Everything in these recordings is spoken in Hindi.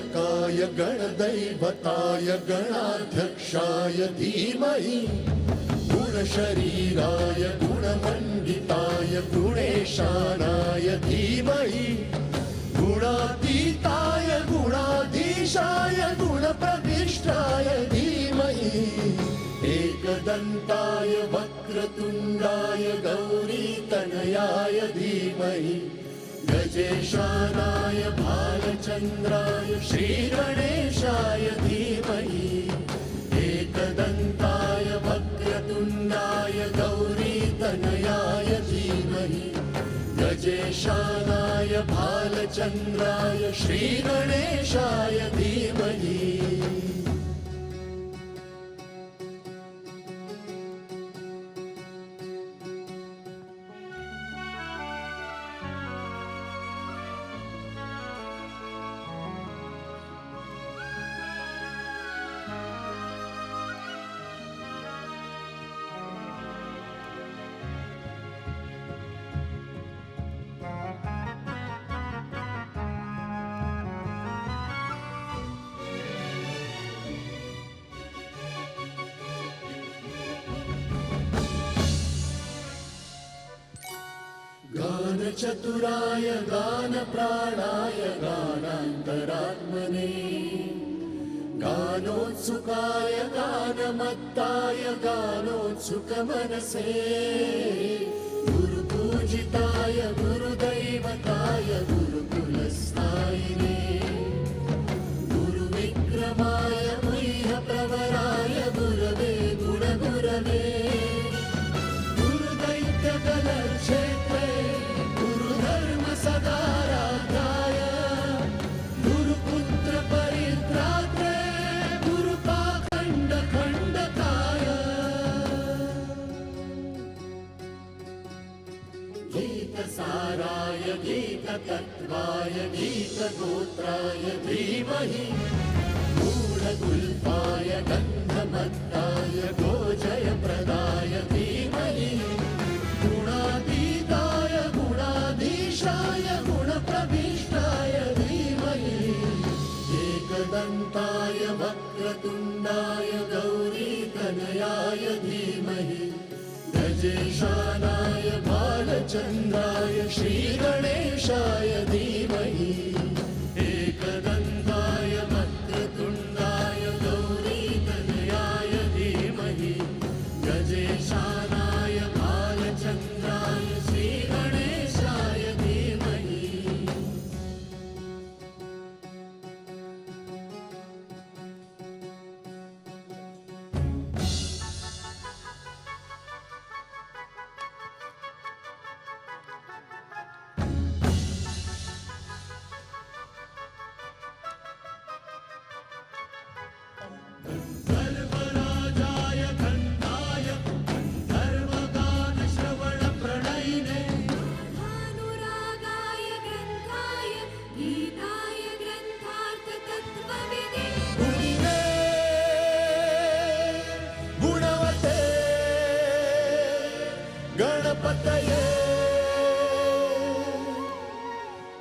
गणनायकाय गणदैवताय गणाध्यक्षाय धीमहि गुणशरीराय गुणमण्डिताय गुणेशानाय धीमहि गुणातीताय गुणाधीशाय गुणप्रविष्टाय धीमहि एकदन्ताय वक्रतुण्डाय गौरीतनयाय धीमहि गजेशानाय भालचन्द्राय श्रीगणेशाय धीमहि एकदन्ताय वक्रतुण्डाय गौरीतनयाय धीमहि गजेशानाय भालचन्द्राय श्रीगणेशाय धीमहि गानचतुराय गानप्राणाय गानान्तरात्मने गानोत्सुकाय गानमत्ताय गानोत्सुकमनसे गुरुपूजिताय गुरुदैवताय गुरुकुलस्थायिने गुरुविक्रमाय गुह्यप्रवराय गुरवे गुणगुरवे गुरुदैत्यकलक्षेत्रे गुरुधर्मसदाराध्याय गुरुपुत्रपरित्रात्रे गुरुपाखण्डखण्डकाय गीतसाराय गीततत्त्वाय गीतगोत्राय धीमहि गूढगुल्पाय गन्धमत्ताय गोजयप्रदाय धीमहि गुणातीताय गुणाधीशाय गुणप्रविष्टाय धीमहि एकदन्ताय वक्रतुण्डाय गौरीतनयाय धीमहि गजेशानाय भालचन्द्राय श्रीगणेशाय धीमहि एकदन्ताय वक्रतुण्डाय गौरीतनयाय धीमहि गजेशानाय भालचन्द्राय श्रीगणेशाय धीमहि सर्वराजाय खण्डाय गन्धर्वगानश्रवणप्रणयिने भानुरागाय ग्रन्थाय गीताय ग्रन्थार्थतत्त्वविदे गुणिने गुणवते गणपतये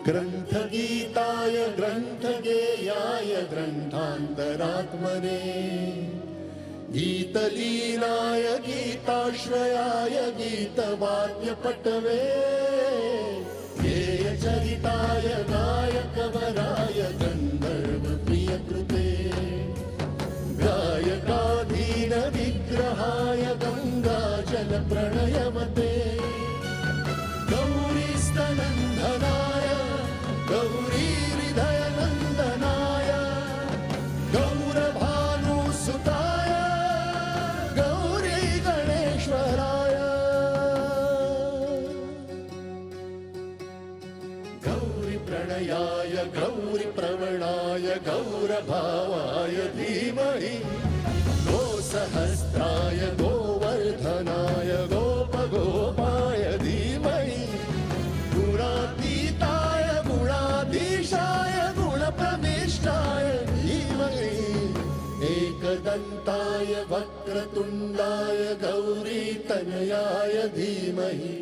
ग्रन्थगीताय ग्रन्थगेयाय ग्रन्थान्तरात्मने गीतलीलाय गीताश्रयाय गीतवाद्यपटवे गेयचरिताय गायकवराय गन्धर्वप्रियकृते गायकाधीन विग्रहाय गङ्गाजलप्रणयवते गौरीस्तनन्दनाय गौरीहृदयनन्दनाय गौरभानुसुताय गौरीगणेश्वराय गौरीप्रणयाय गौरीप्रवणाय गौरभावाय धीमहि गोसहस्राय गोवर्धनाय गोपगोपाय धीमहि गुणातीताय गुणाधीशाय गुणप्रविष्टाय धीमहि एकदन्ताय वक्रतुण्डाय गौरीतनयाय धीमहि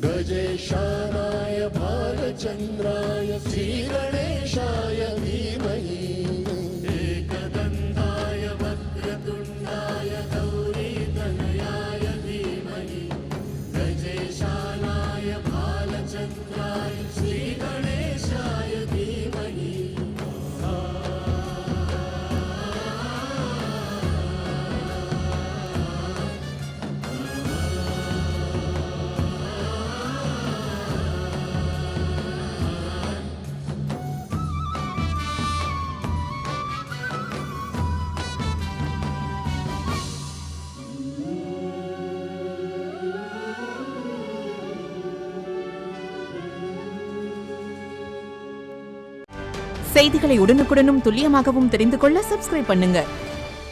गजेशानाय भालचन्द्राय श्रीगणेशाय धीमहि செய்திகளை உடனுக்குடனும் துல்லியமாகவும் தெரிந்து கொள்ள சப்ஸ்கிரைப் பண்ணுங்க.